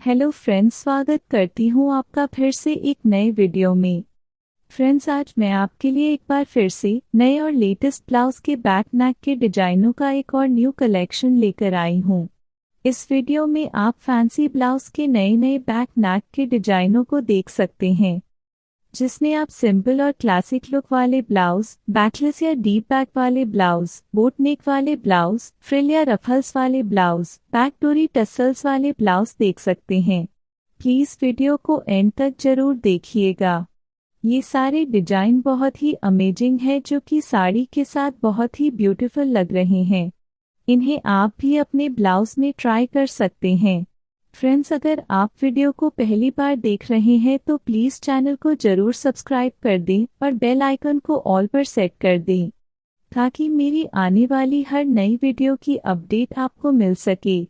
Hello friends, स्वागत करती हूँ आपका फिर से एक नए वीडियो में। फ्रेंड्स, आज मैं आपके लिए एक बार फिर से नए और लेटेस्ट ब्लाउज के बैक नेक के डिजाइनों का एक और न्यू कलेक्शन लेकर आई हूँ। इस वीडियो में आप फैंसी ब्लाउज के नए नए बैक नेक के डिजाइनों को देख सकते हैं, जिसमें आप सिंपल और क्लासिक लुक वाले ब्लाउज, बैकलेस या डीप बैक वाले ब्लाउज, बोट नेक वाले ब्लाउज, फ्रिल या रफल्स वाले ब्लाउज, बैक डोरी टसल्स वाले ब्लाउज देख सकते हैं। प्लीज वीडियो को एंड तक जरूर देखिएगा। ये सारे डिजाइन बहुत ही अमेजिंग है, जो कि साड़ी के साथ बहुत ही ब्यूटीफुल लग रहे हैं। इन्हें आप भी अपने ब्लाउज में ट्राई कर सकते हैं। फ्रेंड्स, अगर आप वीडियो को पहली बार देख रहे हैं तो प्लीज़ चैनल को जरूर सब्सक्राइब कर दें और बेल आइकन को ऑल पर सेट कर दें, ताकि मेरी आने वाली हर नई वीडियो की अपडेट आपको मिल सके।